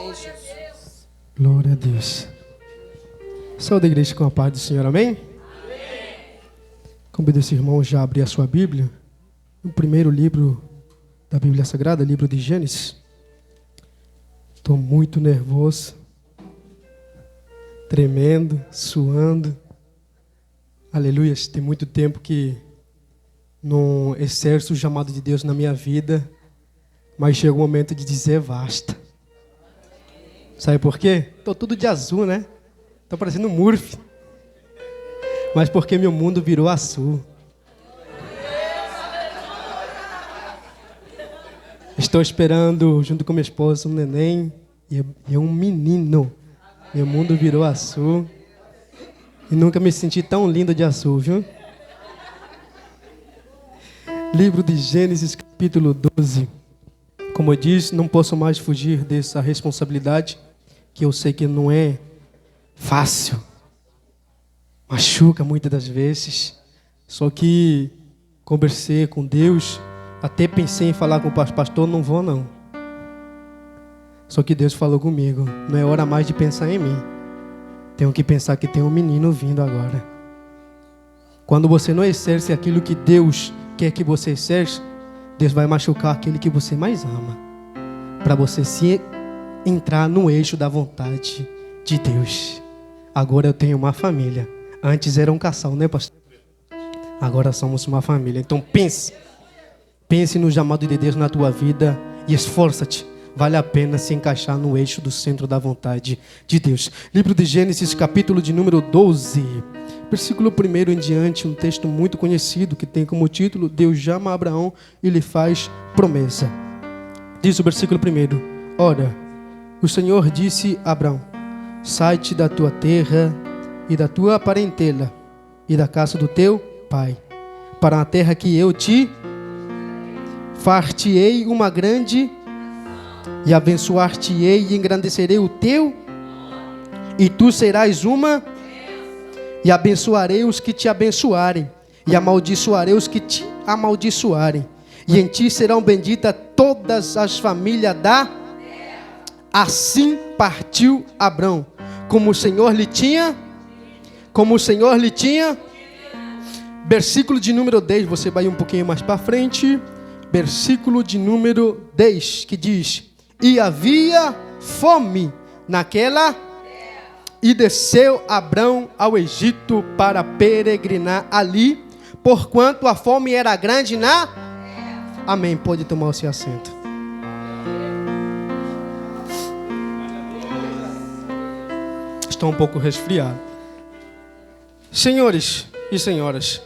Amém, Jesus. Glória a Deus. Saúde da igreja com a paz do Senhor, amém? Amém. Convido esse irmão já a abrir a sua Bíblia. O primeiro livro da Bíblia Sagrada, livro de Gênesis. Estou muito nervoso, tremendo, suando. Aleluia, tem muito tempo que não exerço o chamado de Deus na minha vida, mas chega o momento de dizer basta. Sabe por quê? Estou tudo de azul, né? Estou parecendo um Murphy. Mas porque meu mundo virou azul. Estou esperando, junto com minha esposa, um neném e um menino. Meu mundo virou azul. E nunca me senti tão lindo de azul, viu? Livro de Gênesis, capítulo 12. Como eu disse, não posso mais fugir dessa responsabilidade, que eu sei que não é fácil. Machuca muitas das vezes. Só que conversei com Deus, até pensei em falar com o pastor, não vou não. Só que Deus falou comigo, não é hora mais de pensar em mim. Tenho que pensar que tem um menino vindo agora. Quando você não exerce aquilo que Deus quer que você exerça, Deus vai machucar aquele que você mais ama. Para você se entrar no eixo da vontade de Deus. Agora eu tenho uma família. Antes era um casal, né, pastor? Agora somos uma família. Então pense no chamado de Deus na tua vida e esforça-te. Vale a pena se encaixar no eixo do centro da vontade de Deus. Livro de Gênesis, capítulo de número 12. Versículo 1 em diante, um texto muito conhecido que tem como título: Deus chama Abraão e lhe faz promessa. Diz o versículo 1: Ora, o Senhor disse a Abraão: sai-te da tua terra e da tua parentela e da casa do teu pai, para a terra que eu te far-te-ei uma grande, e abençoar-te-ei e engrandecerei o teu, e tu serás uma, e abençoarei os que te abençoarem, e amaldiçoarei os que te amaldiçoarem, e em ti serão benditas todas as famílias da terra. Assim partiu Abrão, como o Senhor lhe tinha. Versículo de número 10, você vai um pouquinho mais para frente. Versículo de número 10, que diz: e havia fome naquela terra, e desceu Abrão ao Egito para peregrinar ali, porquanto a fome era grande na terra. Amém, pode tomar o seu assento. Estou um pouco resfriado. Senhores e senhoras,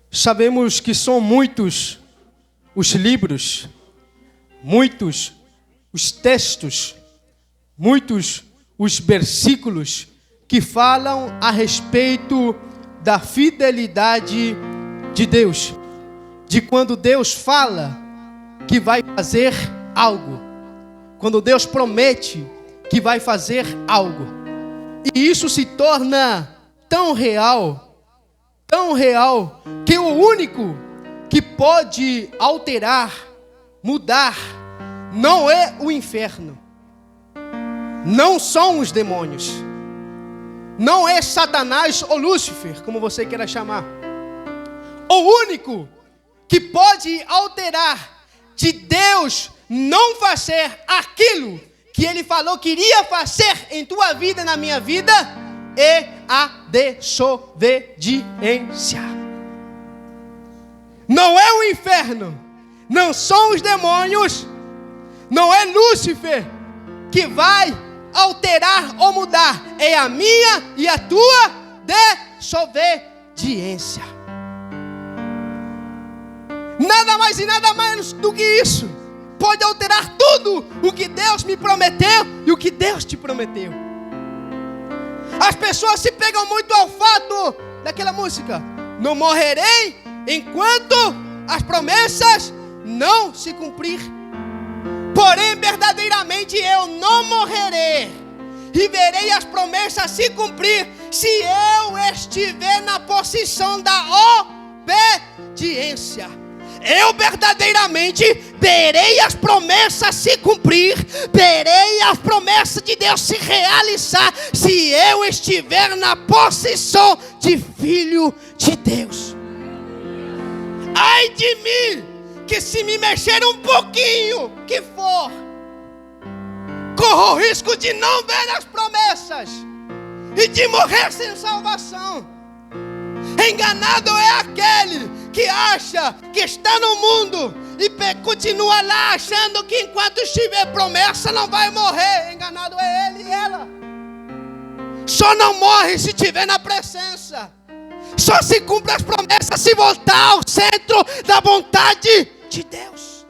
sabemos que são muitos os livros, muitos os textos, muitos os versículos que falam a respeito da fidelidade de Deus, de quando Deus fala que vai fazer algo, quando Deus promete que vai fazer algo, e isso se torna tão real, que o único que pode alterar, mudar, não é o inferno, não são os demônios, não é Satanás ou Lúcifer, como você queira chamar. O único que pode alterar de Deus não fazer aquilo que Ele falou que iria fazer em tua vida e na minha vida é a desobediência. Não é o inferno, não são os demônios, não é Lúcifer que vai alterar ou mudar, é a minha e a tua desobediência. Nada mais e nada menos do que isso pode alterar tudo o que Deus me prometeu e o que Deus te prometeu. As pessoas se pegam muito ao fato daquela música: não morrerei enquanto as promessas não se cumprir. Porém, verdadeiramente eu não morrerei e verei as promessas se cumprir se eu estiver na posição da obediência. eu verdadeiramente verei as promessas se cumprir, verei as promessas de Deus se realizar, se eu estiver na posição de filho de Deus. Ai de mim, que se me mexer um pouquinho, que for, corro o risco de não ver as promessas e de morrer sem salvação. Enganado é aquele que acha que está no mundo e continua lá achando que enquanto estiver promessa não vai morrer. Enganado é ele e ela. Só não morre se estiver na presença. Só se cumpre as promessas se voltar ao centro da vontade de Deus.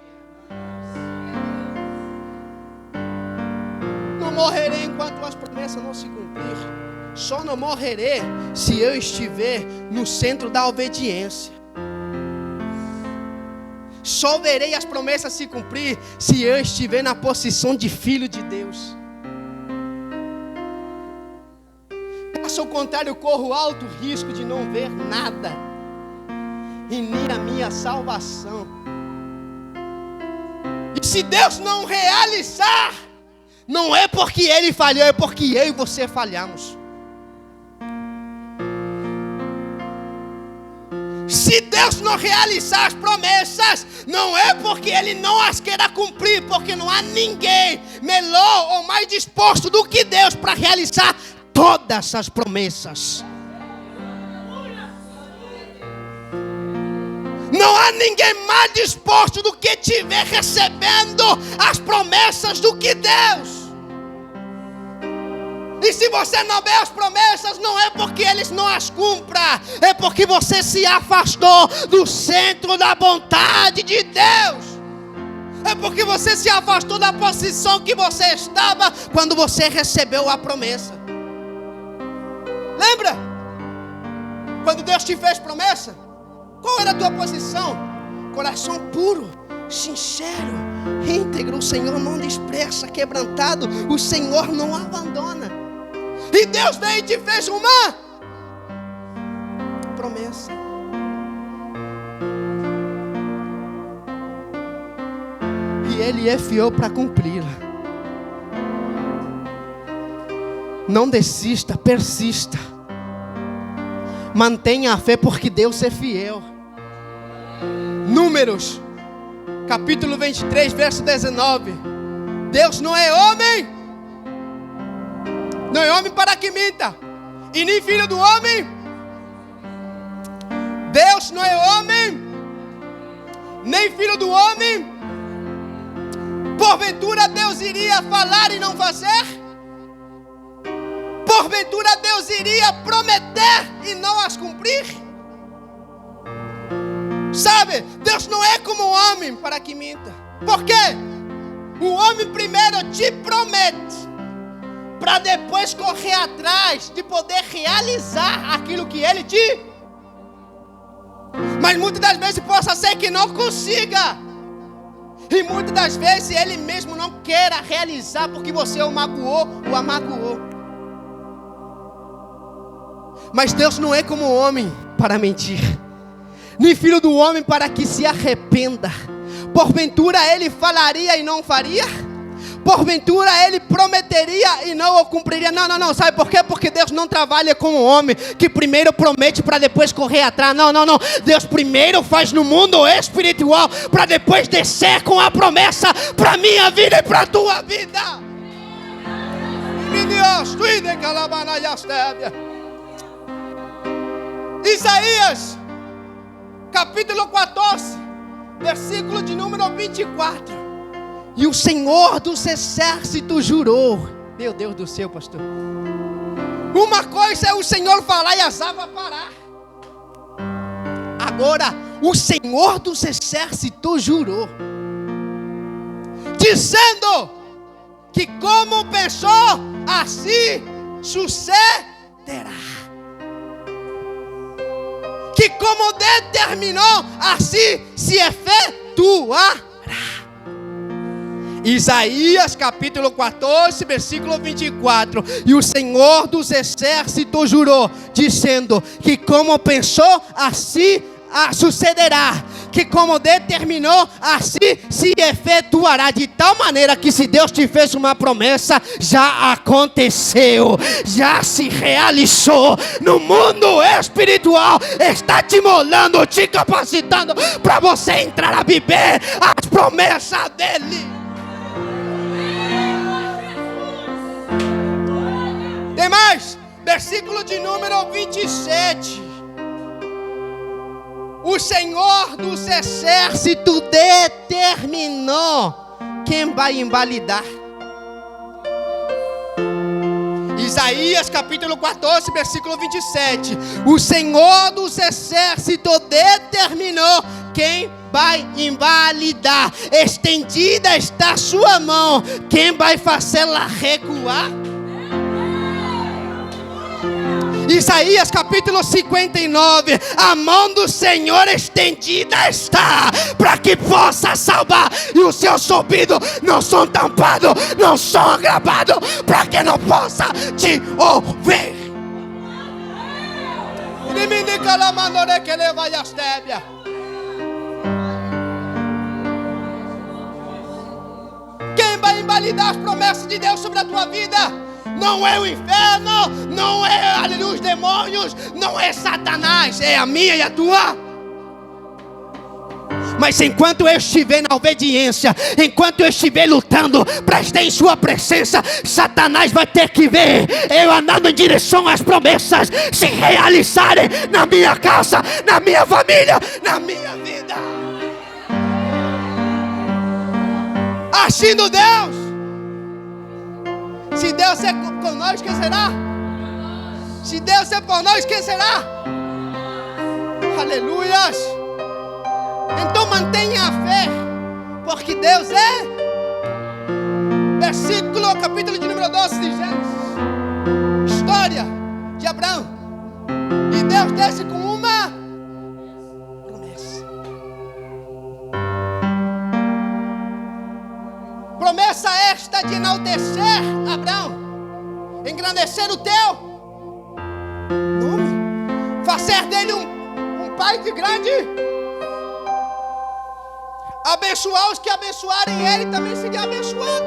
Não morrerei enquanto as promessas não se cumprir. Só não morrerei se eu estiver no centro da obediência. Só verei as promessas se cumprir se eu estiver na posição de filho de Deus. Caso contrário, corro alto risco de não ver nada e nem a minha salvação. E se Deus não realizar, não é porque Ele falhou, é porque eu e você falhamos. Se Deus não realizar as promessas, não é porque Ele não as queira cumprir, porque não há ninguém melhor ou mais disposto do que Deus para realizar todas as promessas. Não há ninguém mais disposto do que estiver recebendo as promessas do que Deus. E se você não vê as promessas, não é porque eles não as cumpram, é porque você se afastou do centro da vontade de Deus. É porque você se afastou da posição que você estava quando você recebeu a promessa. Lembra? Quando Deus te fez promessa, qual era a tua posição? Coração puro, sincero, íntegro. O Senhor não despreza, quebrantado, o Senhor não abandona. E Deus veio e te fez uma promessa. E Ele é fiel para cumpri-la. Não desista, persista. Mantenha a fé porque Deus é fiel. Números, capítulo 23, verso 19. Deus não é homem. Não é homem para que minta, e nem filho do homem. Deus não é homem, nem filho do homem. Porventura Deus iria falar e não fazer? Porventura Deus iria prometer e não as cumprir? Sabe, Deus não é como um homem para que minta. Por quê? O homem primeiro te promete, para depois correr atrás de poder realizar aquilo que Ele te... Mas muitas das vezes possa ser que não consiga. E muitas das vezes Ele mesmo não queira realizar porque você o magoou ou a magoou. Mas Deus não é como homem para mentir, nem filho do homem para que se arrependa. Porventura Ele falaria e não faria? Porventura Ele prometeria e não o cumpriria? Não, sabe por quê? Porque Deus não trabalha com um homem que primeiro promete para depois correr atrás. Não, Deus primeiro faz no mundo espiritual para depois descer com a promessa para minha vida e para a tua vida. Isaías capítulo 14, versículo de número 24. E o Senhor dos exércitos jurou. Meu Deus do céu, pastor. Uma coisa é o Senhor falar e as águas parar. Agora, o Senhor dos exércitos jurou, dizendo que como pensou, assim sucederá. Que como determinou, assim se efetuará. Isaías capítulo 14, versículo 24. E o Senhor dos exércitos jurou, dizendo que como pensou, assim sucederá, que como determinou, assim se efetuará. De tal maneira que se Deus te fez uma promessa, já aconteceu, já se realizou. No mundo espiritual, está te molando, te capacitando para você entrar a viver as promessas dele. Tem mais, versículo de número 27. O Senhor dos exércitos determinou quem vai invalidar. Isaías capítulo 14, versículo 27. O Senhor dos exércitos determinou quem vai invalidar. Estendida está a sua mão, quem vai fazê-la recuar? Isaías capítulo 59. A mão do Senhor estendida está para que possa salvar, e os seus ouvidos não são tampados, não são agravados, para que não possa te ouvir. Quem vai invalidar as promessas de Deus sobre a tua vida? Não é o inferno, não é, aleluia, os demônios, não é Satanás, é a minha e a tua. Mas enquanto eu estiver na obediência, enquanto eu estiver lutando para estar em sua presença, Satanás vai ter que ver eu andando em direção às promessas se realizarem na minha casa, na minha família, na minha vida. Agindo Deus. Se Deus é por nós, quem será? Se Deus é por nós, quem será? Aleluias! Então mantenha a fé, porque Deus é. Versículo, capítulo de número 12 de Gênesis. História de Abraão. E Deus desce com uma promessa. Promessa esta de enaltecer Abraão, engrandecer o teu nome, fazer dele um pai de grande, abençoar os que abençoarem ele, também seria abençoado.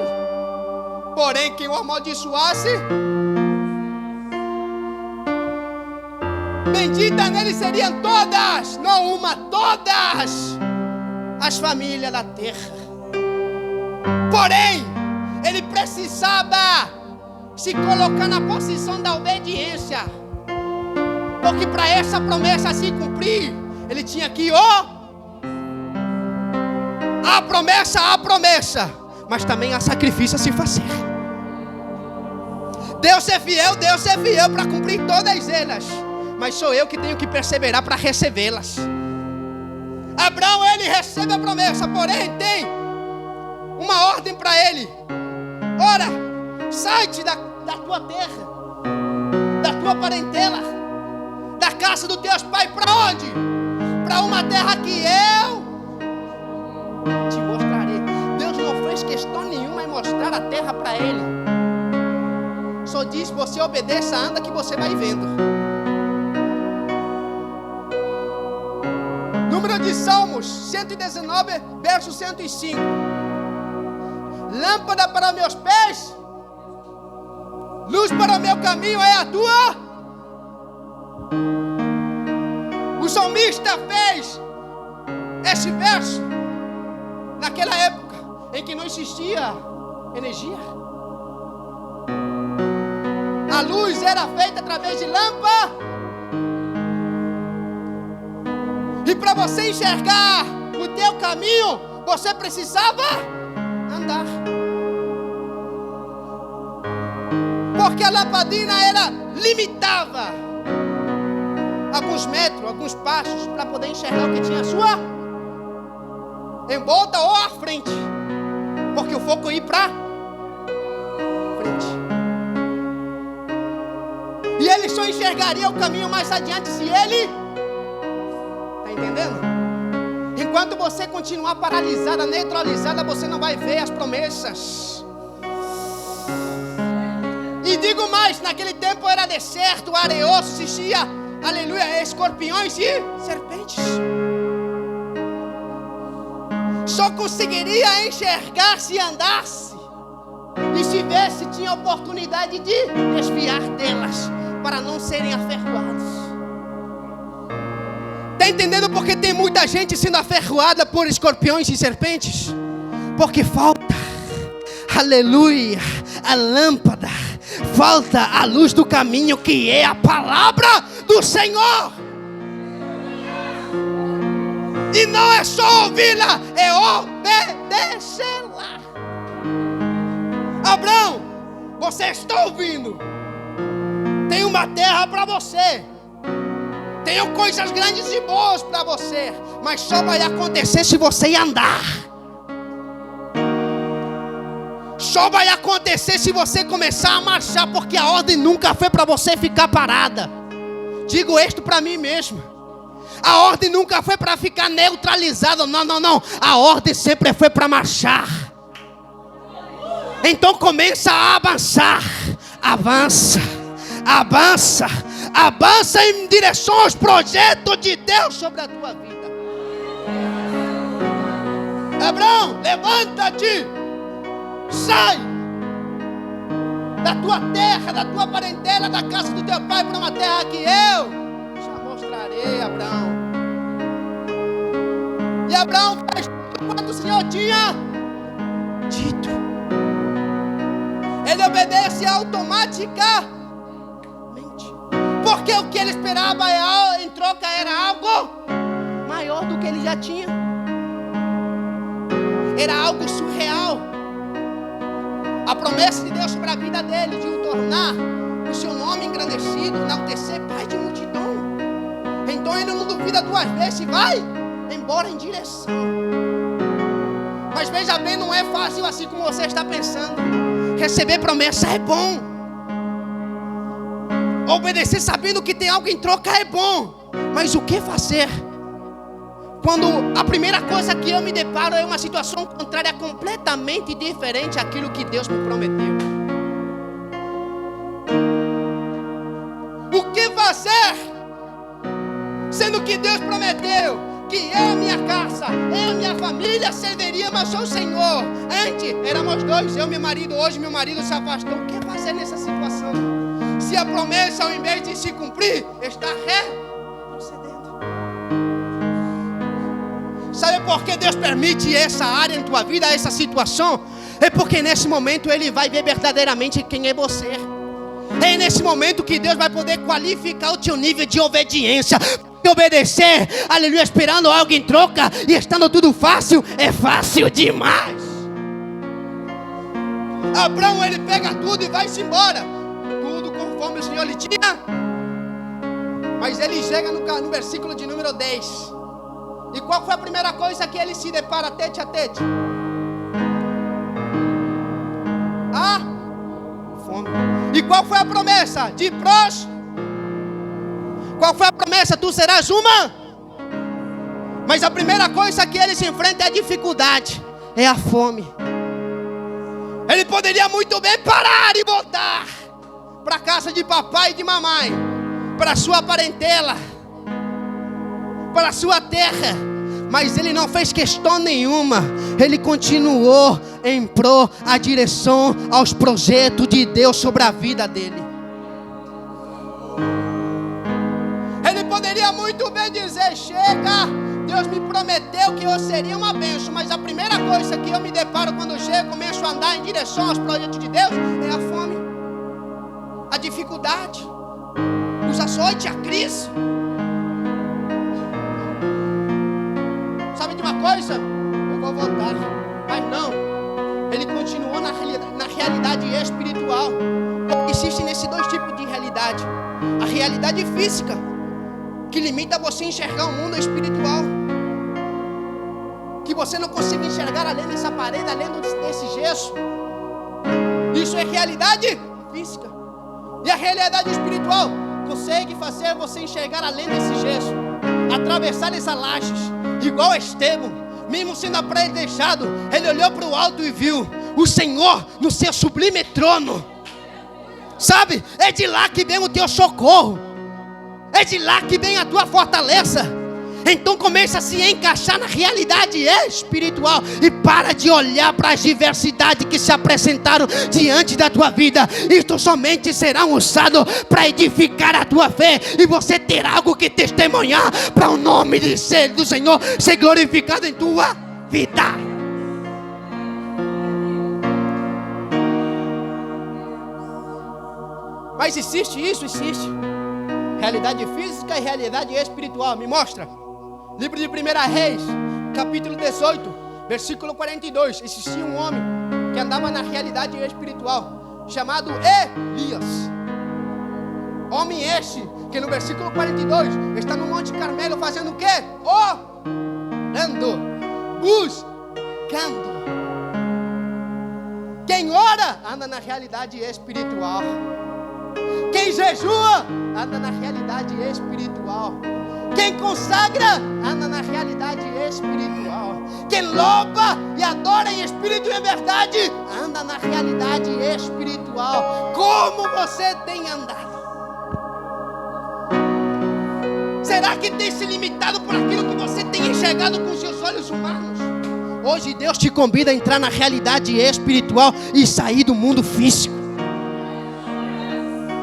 Porém, quem o amaldiçoasse, bendita nele seriam todas, não uma, todas as famílias da terra. Porém, ele precisava se colocar na posição da obediência, porque para essa promessa se cumprir, ele tinha que a promessa, mas também a sacrifício a se fazer. Deus é fiel para cumprir todas elas, mas sou eu que tenho que perseverar para recebê-las. Abraão, ele recebe a promessa, porém tem uma ordem para ele. Ora, sai-te da tua terra, da tua parentela, da casa dos teus pais. Para onde? Para uma terra que eu te mostrarei. Deus não fez questão nenhuma em mostrar a terra para ele. Só diz: você obedeça, anda, que você vai vendo. Número de Salmos 119, verso 105. Lâmpada para meus pés, luz para o meu caminho é a tua. O salmista fez esse verso naquela época em que não existia energia. A luz era feita através de lâmpada. E para você enxergar o teu caminho, você precisava andar. Porque a lampadina ela limitava alguns metros, alguns passos, para poder enxergar o que tinha à sua em volta ou à frente, porque o foco ia para frente. E ele só enxergaria o caminho mais adiante se ele, está entendendo? Enquanto você continuar paralisada, neutralizada, você não vai ver as promessas. E digo mais, naquele tempo era deserto, areoso, existia, aleluia, escorpiões e serpentes. só conseguiria enxergar se andasse e se vesse, tinha oportunidade de desviar delas para não serem aferroados. Está entendendo por que tem muita gente sendo aferroada por escorpiões e serpentes? Porque falta, aleluia, a lâmpada, falta a luz do caminho, que é a palavra do Senhor. E não é só ouvi-la, é obedecê-la. Abraão, você está ouvindo? Tem uma terra para você. Tenho coisas grandes e boas para você, mas só vai acontecer se você andar. Só vai acontecer se você começar a marchar, porque a ordem nunca foi para você ficar parada. Digo isto para mim mesmo. A ordem nunca foi para ficar neutralizada. Não. A ordem sempre foi para marchar. Então começa a avançar. Avança em direção aos projetos de Deus sobre a tua vida. Abraão, levanta-te. Sai da tua terra, da tua parentela, da casa do teu pai, para uma terra que eu já mostrarei, Abraão. E Abraão fez quanto o Senhor tinha dito. Ele obedece automaticamente, porque o que ele esperava em troca era algo maior do que ele já tinha. Era algo surreal. A promessa de Deus sobre a vida dele, de o tornar o seu nome engrandecido, enaltecer, pai de multidão. Então ele não duvida duas vezes e vai embora em direção. Mas veja bem, não é fácil assim como você está pensando. Receber promessa é bom. Obedecer sabendo que tem algo em troca é bom. Mas o que fazer quando a primeira coisa que eu me deparo é uma situação contrária, completamente diferente àquilo que Deus me prometeu? O que fazer, sendo que Deus prometeu que eu, a minha casa, eu, a minha família serviríamos ao Senhor? Antes éramos dois, eu e meu marido. Hoje meu marido se afastou. O que fazer nessa situação? Se a promessa, ao invés de se cumprir, está retrocedendo. Sabe por que Deus permite essa área em tua vida, essa situação? É porque nesse momento Ele vai ver verdadeiramente quem é você. É nesse momento que Deus vai poder qualificar o teu nível de obediência. Obedecer, aleluia, esperando algo em troca e estando tudo fácil, é fácil demais. Abraão, ele pega tudo e vai-se embora. Tudo conforme o Senhor lhe tinha. Mas ele chega no versículo de número 10. E qual foi a primeira coisa que ele se depara tete a tete? A fome. E qual foi a promessa? De Qual foi a promessa? Tu serás uma. Mas a primeira coisa que ele se enfrenta é a dificuldade, é a fome. Ele poderia muito bem parar e voltar para a casa de papai e de mamãe, para a sua parentela, para a sua terra. Mas ele não fez questão nenhuma. Ele continuou em pró a direção aos projetos de Deus sobre a vida dele. Ele poderia muito bem dizer: chega, Deus me prometeu que eu seria uma bênção. Mas a primeira coisa que eu me deparo quando chego, começo a andar em direção aos projetos de Deus, é a fome, a dificuldade, os açoites, a crise. Sabe de uma coisa? Eu vou voltar. Mas não, ele continuou na realidade espiritual. Existem nesses dois tipos de realidade: a realidade física, que limita você a enxergar o mundo espiritual, que você não consegue enxergar além dessa parede, além desse gesso. Isso é realidade física. E a realidade espiritual consegue fazer você enxergar além desse gesso, atravessar essas lajes, igual Estevão, mesmo sendo apedrejado, ele olhou para o alto e viu o Senhor no seu sublime trono. Sabe, é de lá que vem o teu socorro, é de lá que vem a tua fortaleza, Então começa a se encaixar na realidade espiritual e para de olhar para as diversidades que se apresentaram diante da tua vida. Isto somente será usado para edificar a tua fé e você ter algo que testemunhar para o nome do Senhor ser glorificado em tua vida. Mas existe isso? Existe. Realidade física e realidade espiritual. Me mostra. Livro de 1 Reis, capítulo 18, versículo 42. Existia um homem que andava na realidade espiritual, chamado Elias. Homem este, que no versículo 42, está no Monte Carmelo fazendo o quê? Orando, buscando. Quem ora, anda na realidade espiritual. Quem jejua, anda na realidade espiritual. Quem consagra, anda na realidade espiritual. Quem louva e adora em espírito e em verdade, anda na realidade espiritual. Como você tem andado? Será que tem se limitado por aquilo que você tem enxergado com seus olhos humanos? Hoje Deus te convida a entrar na realidade espiritual e sair do mundo físico.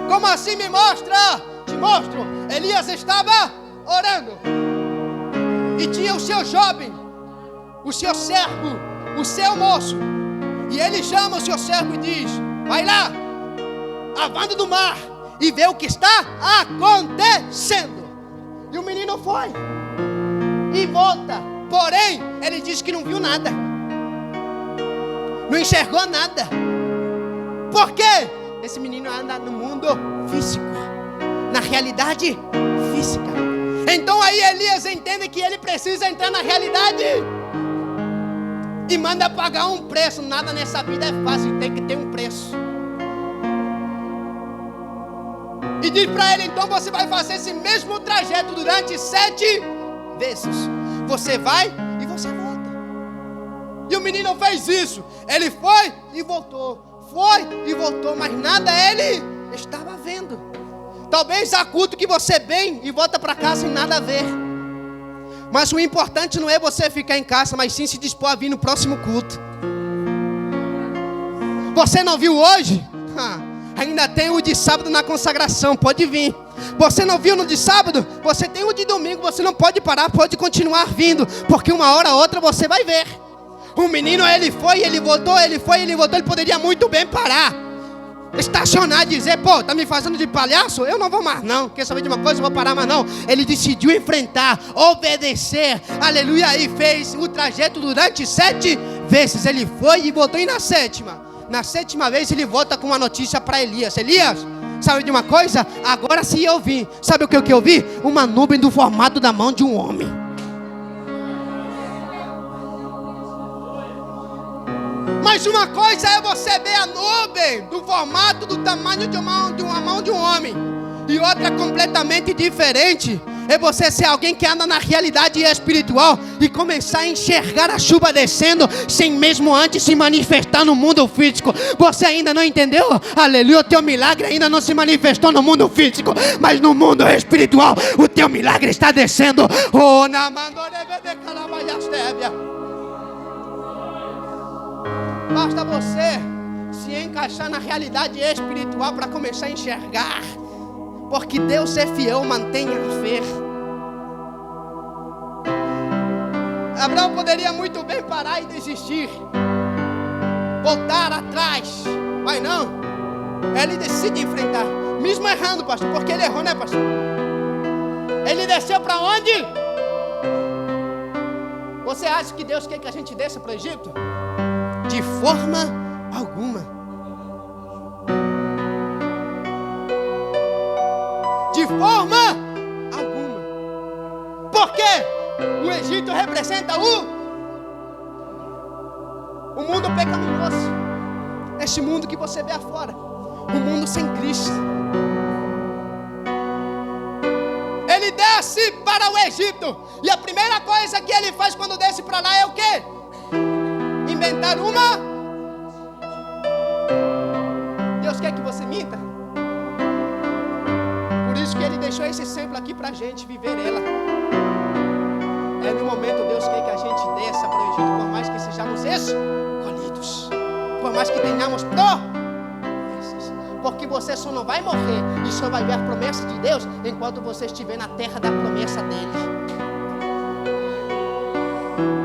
Como assim? Me mostra. Te mostro. Elias estava orando. E tinha o seu jovem, o seu servo, o seu moço. E ele chama o seu servo e diz: vai lá, à banda do mar, e vê o que está acontecendo. E o menino foi e volta. Porém, ele disse que não viu nada, não enxergou nada. Por quê? Esse menino anda no mundo físico, na realidade física. Então aí Elias entende que ele precisa entrar na realidade e manda pagar um preço. Nada nessa vida é fácil, tem que ter um preço. E diz para ele: então você vai fazer esse mesmo trajeto durante 7 vezes. Você vai e você volta. E o menino fez isso. Ele foi e voltou. Foi e voltou, mas nada ele estava vendo. Talvez há culto que você vem e volta para casa sem nada a ver. Mas o importante não é você ficar em casa, mas sim se dispor a vir no próximo culto. Você não viu hoje? Ainda tem o de sábado na consagração, pode vir. Você não viu no de sábado? Você tem o de domingo, você não pode parar, pode continuar vindo, porque uma hora ou outra você vai ver. O menino, ele foi, ele voltou, ele foi, ele voltou. Ele poderia muito bem parar, estacionar e dizer: pô, tá me fazendo de palhaço? Eu não vou mais não, quer saber de uma coisa? Eu vou parar mais não. Ele decidiu enfrentar, obedecer, aleluia. E fez o trajeto durante 7 vezes. Ele foi e voltou. E na sétima vez ele volta com uma notícia para Elias: Elias, sabe de uma coisa? Agora sim eu vi. Sabe o que eu vi? Uma nuvem do formato da mão de um homem. Mas uma coisa é você ver a nuvem do formato, do tamanho de uma mão de um homem. E outra completamente diferente é você ser alguém que anda na realidade espiritual e começar a enxergar a chuva descendo sem mesmo antes se manifestar no mundo físico. Você ainda não entendeu? Aleluia, o teu milagre ainda não se manifestou no mundo físico, mas no mundo espiritual o teu milagre está descendo. Oh, na basta você se encaixar na realidade espiritual para começar a enxergar. Porque Deus é fiel, mantenha a fé. Abraão poderia muito bem parar e desistir, voltar atrás, mas não. Ele decide enfrentar, mesmo errando, pastor, porque ele errou, né, pastor? Ele desceu para onde? Você acha que Deus quer que a gente desça para o Egito? De forma alguma. De forma alguma. Por quê? O Egito representa o mundo pecaminoso. Este mundo que você vê afora. O mundo sem Cristo. Ele desce para o Egito. E a primeira coisa que ele faz quando desce para lá é o quê? Inventar uma. Deus quer que você minta. Por isso que ele deixou esse exemplo aqui pra gente viver ela. por mais que tenhamos promessas. Porque você só não vai morrer e só vai ver a promessa de Deus enquanto você estiver na terra da promessa dele.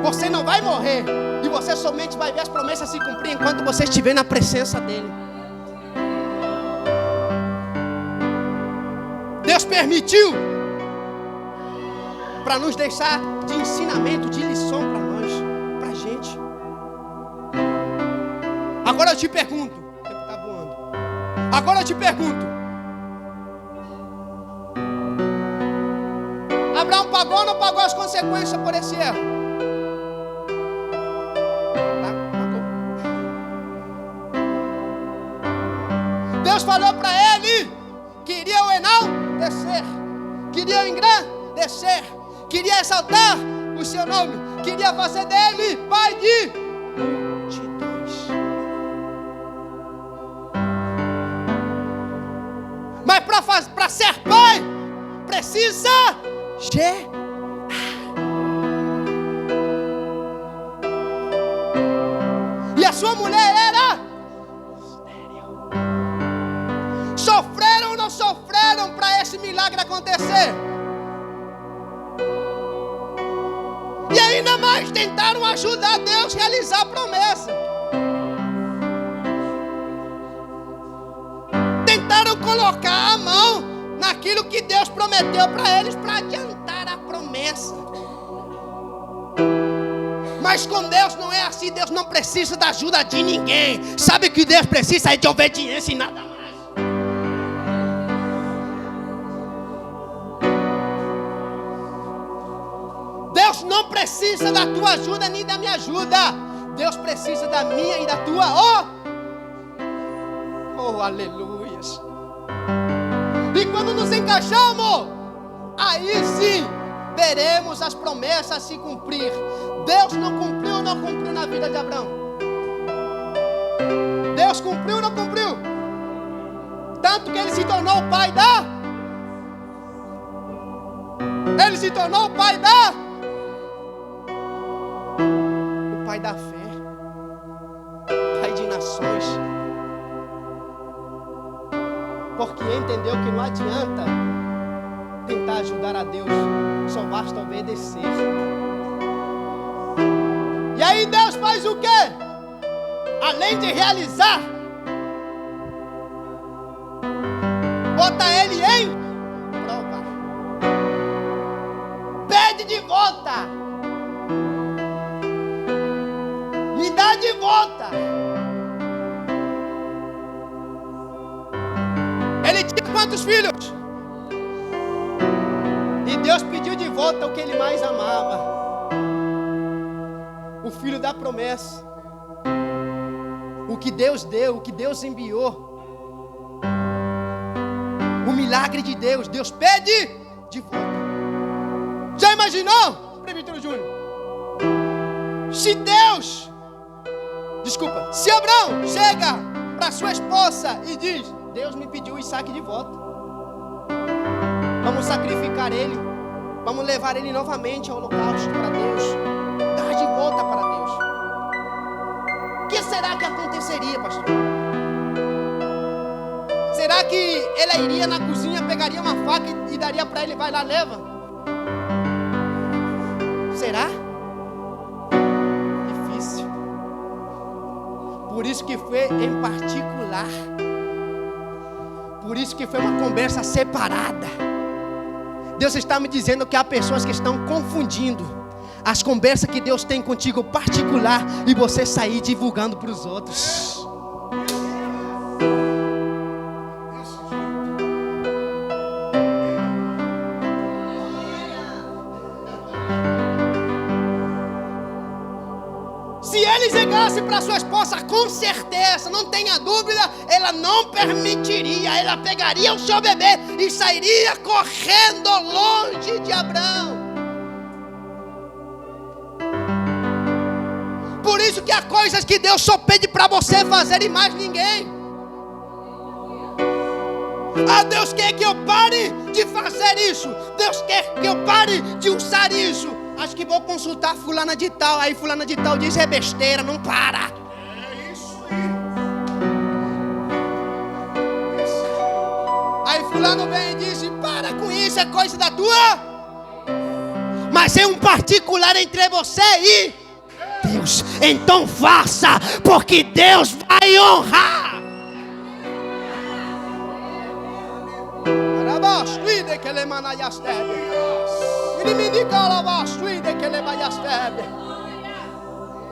Você não vai morrer e você somente vai ver as promessas se cumprir enquanto você estiver na presença dele. Deus permitiu para nos deixar de ensinamento, de lição para nós, para a gente. Agora eu te pergunto, o tempo está voando. Agora eu te pergunto, Abraão pagou ou não pagou as consequências por esse erro? Pagou. Deus falou para ele, queria o enaltecer, queria o engrandecer, queria exaltar o seu nome, queria fazer dele pai de multidões. Mas para ser pai, precisa gerar. E a sua mulher era estéril. Sofreram ou não sofreram para esse milagre acontecer? E ainda mais tentaram ajudar Deus a realizar a promessa. Tentaram colocar a mão naquilo que Deus prometeu para eles para adiantar a promessa. Mas com Deus não é assim. Deus não precisa da ajuda de ninguém. Sabe que Deus precisa é de obediência e nada mais. Deus não precisa da tua ajuda nem da minha ajuda. Deus precisa da minha e da tua. Oh, aleluias. E quando nos encaixamos, aí sim veremos as promessas se cumprir. Deus não cumpriu ou não cumpriu na vida de Abraão? Deus cumpriu ou não cumpriu? Tanto que ele se tornou o pai da... Ele se tornou o pai da... O pai da fé. Pai de nações. Porque entendeu que não adianta tentar ajudar a Deus, só basta obedecer. E aí Deus faz o quê? Além de realizar, bota ele em prova. Pede de volta. Me dá de volta. Ele tinha quantos filhos? E Deus pediu de volta o que ele mais amava. O filho da promessa. O que Deus deu, o que Deus enviou. O milagre de Deus. Deus pede de volta. Já imaginou, Presbítero Júnior? Se Abraão chega para sua esposa e diz: Deus me pediu Isaac de volta. Vamos sacrificar ele. Vamos levar ele novamente ao holocausto para Deus. Dar de volta para Deus. O que será que aconteceria, pastor? Será que ela iria na cozinha, pegaria uma faca e daria para ele, vai lá, leva? Será? Difícil. Por isso que foi em particular. Por isso que foi uma conversa separada. Deus está me dizendo que há pessoas que estão confundindo as conversas que Deus tem contigo particular e você sair divulgando para os outros. Se ele chegasse para sua esposa, com certeza, não tenha dúvida, ela não permitiria. Ela pegaria o seu bebê e sairia correndo longe de Abraão. Por isso que há coisas que Deus só pede para você fazer e mais ninguém. Ah, Deus quer que eu pare de fazer isso. Deus quer que eu pare de usar isso. Acho que vou consultar fulana de tal. Aí fulana de tal diz: é besteira, não para. É isso aí. fulano vem e diz: para com isso, é coisa da tua. Mas é um particular entre você e Deus. Então faça, porque Deus vai honrar.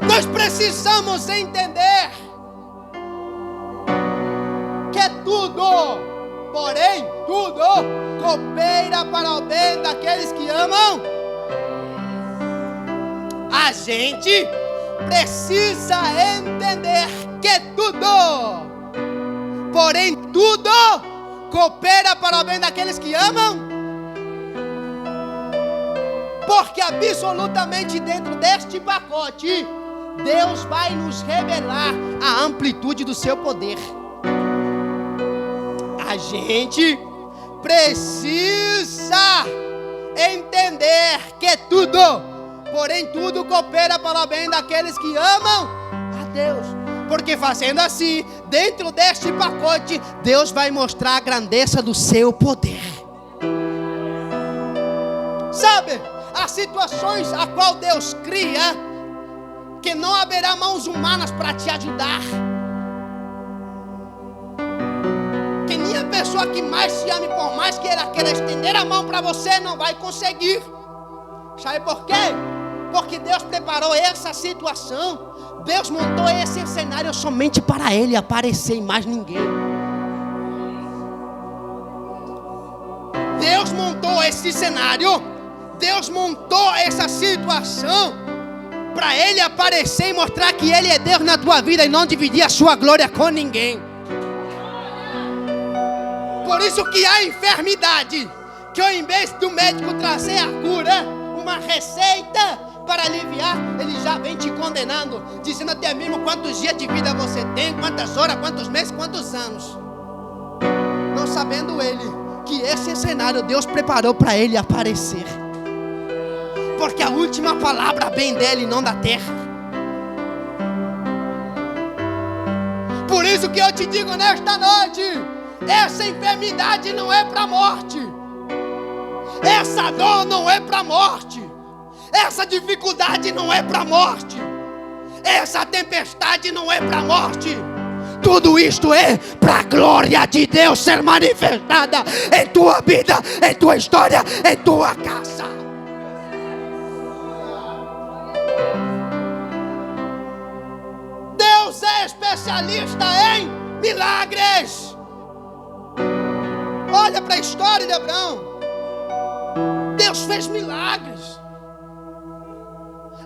Nós precisamos entender que tudo, porém tudo, coopera para o bem daqueles que amam. A gente precisa entender que tudo, porém tudo, coopera para o bem daqueles que amam. Porque absolutamente dentro deste pacote, Deus vai nos revelar a amplitude do seu poder. A gente precisa entender que tudo, porém tudo coopera para o bem daqueles que amam a Deus. Porque fazendo assim, dentro deste pacote, Deus vai mostrar a grandeza do seu poder. Sabe, as situações a qual Deus cria, que não haverá mãos humanas para te ajudar. Que nem a pessoa que mais te ame, por mais que ela queira estender a mão para você, não vai conseguir. Sabe por quê? Porque Deus preparou essa situação. Deus montou esse cenário somente para Ele aparecer e mais ninguém. Deus montou esse cenário. Deus montou essa situação para Ele aparecer e mostrar que Ele é Deus na tua vida e não dividir a sua glória com ninguém. Por isso que há enfermidade que ao invés do médico trazer a cura, uma receita para aliviar, ele já vem te condenando, dizendo até mesmo quantos dias de vida você tem, quantas horas, quantos meses, quantos anos. Não sabendo ele que esse cenário Deus preparou para ele aparecer. Porque a última palavra vem dele, não da terra. Por isso que eu te digo nesta noite, essa enfermidade não é para a morte. Essa dor não é para a morte. Essa dificuldade não é para a morte. Essa tempestade não é para a morte. Tudo isto é para a glória de Deus ser manifestada em tua vida, em tua história, em tua casa. Deus é especialista em milagres. Olha para a história de Abraão. Deus fez milagres.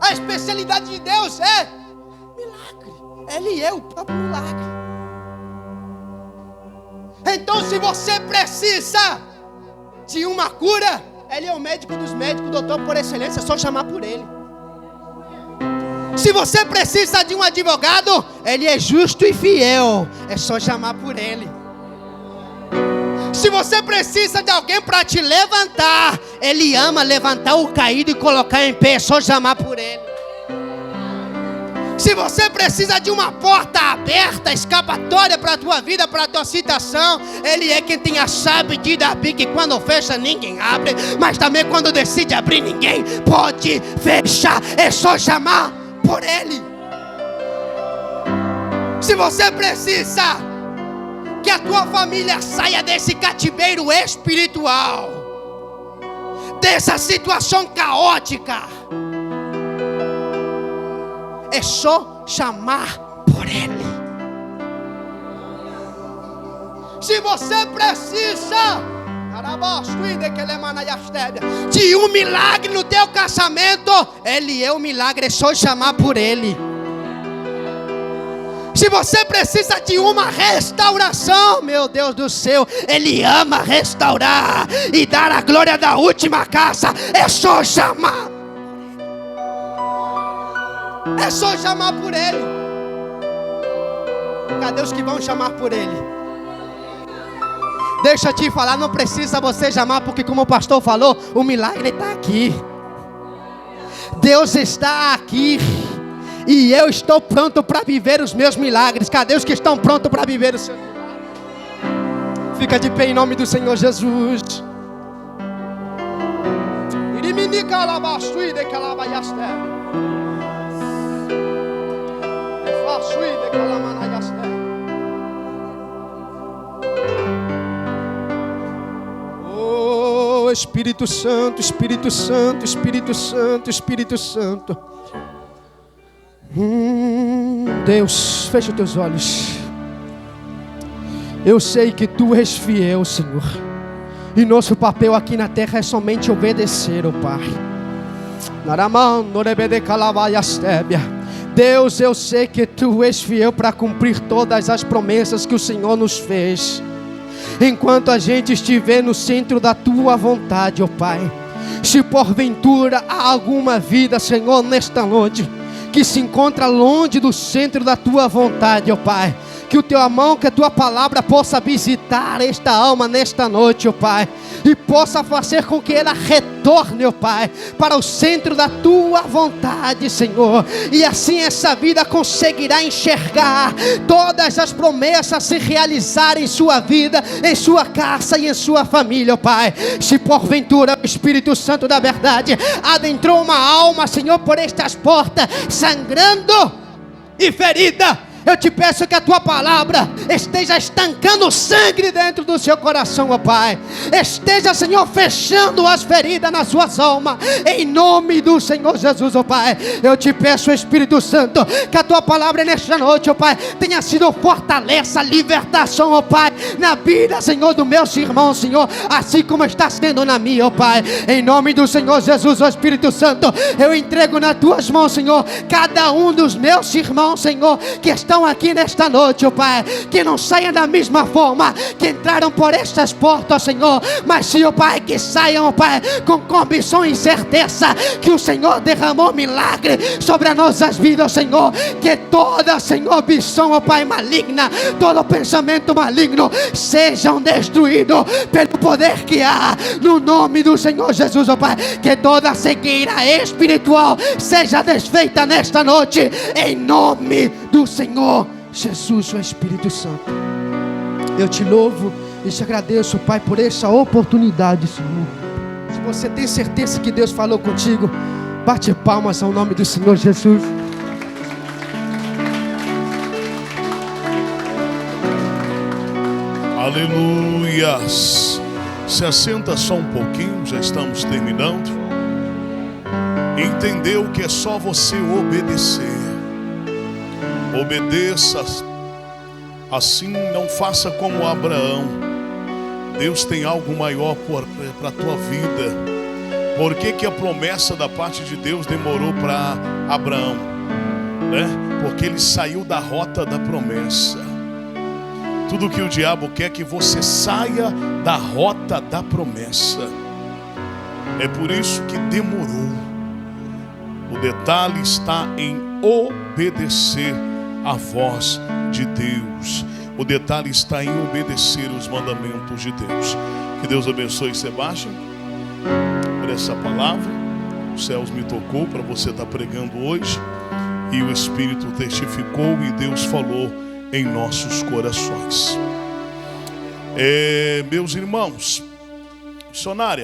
A especialidade de Deus é milagre. Ele é o próprio milagre. Então, se você precisa de uma cura, Ele é o médico dos médicos, doutor por excelência, é só chamar por Ele. Se você precisa de um advogado, Ele é justo e fiel, é só chamar por Ele. Se você precisa de alguém para te levantar, Ele ama levantar o caído e colocar em pé, é só chamar por Ele. Se você precisa de uma porta aberta, escapatória para a tua vida, para a tua situação, Ele é quem tem a chave de Davi, que quando fecha ninguém abre, mas também quando decide abrir ninguém pode fechar, é só chamar por Ele. Se você precisa que a tua família saia desse cativeiro espiritual, dessa situação caótica, é só chamar por Ele. Se você precisa de um milagre no teu casamento, Ele é o milagre, é só chamar por Ele. Se você precisa de uma restauração, meu Deus do céu, Ele ama restaurar e dar a glória da última casa, é só chamar. É só chamar por Ele. Cadê os que vão chamar por Ele? Deixa eu te falar, não precisa você chamar, porque como o pastor falou, o milagre está aqui. Deus está aqui. E eu estou pronto para viver os meus milagres. Cadê os que estão prontos para viver os seus milagres? Fica de pé em nome do Senhor Jesus. Oh, Espírito Santo, Espírito Santo, Espírito Santo, Espírito Santo. Deus, fecha os teus olhos. Eu sei que Tu és fiel, Senhor. E nosso papel aqui na terra é somente obedecer, ó Pai. Deus, eu sei que Tu és fiel para cumprir todas as promessas que o Senhor nos fez. Enquanto a gente estiver no centro da Tua vontade, ó Pai. Se porventura há alguma vida, Senhor, nesta noite, que se encontra longe do centro da Tua vontade, ó Pai, que o Teu mão, que a Tua palavra possa visitar esta alma nesta noite, ó Pai, e possa fazer com que ela retorne, ó Pai, para o centro da Tua vontade, Senhor, e assim essa vida conseguirá enxergar todas as promessas se realizarem em sua vida, em sua casa e em sua família, ó Pai. Se porventura o Espírito Santo da verdade adentrou uma alma, Senhor, por estas portas, sangrando e ferida, eu te peço que a Tua palavra esteja estancando o sangue dentro do seu coração, ó Pai. Esteja, Senhor, fechando as feridas nas suas almas, em nome do Senhor Jesus, ó Pai. Eu te peço, Espírito Santo, que a Tua palavra nesta noite, ó Pai, tenha sido fortaleza, libertação, ó Pai, na vida, Senhor, dos meus irmãos, Senhor, assim como está sendo na minha, ó Pai. Em nome do Senhor Jesus, ó Espírito Santo, eu entrego nas Tuas mãos, Senhor, cada um dos meus irmãos, Senhor, que estão aqui nesta noite, ó Pai, que não saiam da mesma forma que entraram por estas portas, Senhor, mas sim, ó Pai, que saiam, ó Pai, com convicção e certeza que o Senhor derramou milagre sobre as nossas vidas, Senhor, que toda, Senhor, visão, ó Pai, maligna, todo pensamento maligno sejam destruídos pelo poder que há no nome do Senhor Jesus, ó Pai, que toda cegueira espiritual seja desfeita nesta noite, em nome do Senhor Jesus, o Espírito Santo. Eu te louvo e te agradeço, Pai, por essa oportunidade, Senhor. Se você tem certeza que Deus falou contigo, bate palmas ao nome do Senhor Jesus. Aleluias. Se assenta só um pouquinho, já estamos terminando. Entendeu que é só você obedecer. Obedeça, assim não faça como Abraão. Deus tem algo maior para a tua vida. Por que a promessa da parte de Deus demorou para Abraão? Porque ele saiu da rota da promessa. Tudo que o diabo quer é que você saia da rota da promessa. É por isso que demorou. O detalhe está em obedecer a voz de Deus. O detalhe está em obedecer os mandamentos de Deus. Que Deus abençoe Sebastião por essa palavra. Os céus me tocou para você estar pregando hoje, e o Espírito testificou e Deus falou em nossos corações. Meus irmãos, missionária,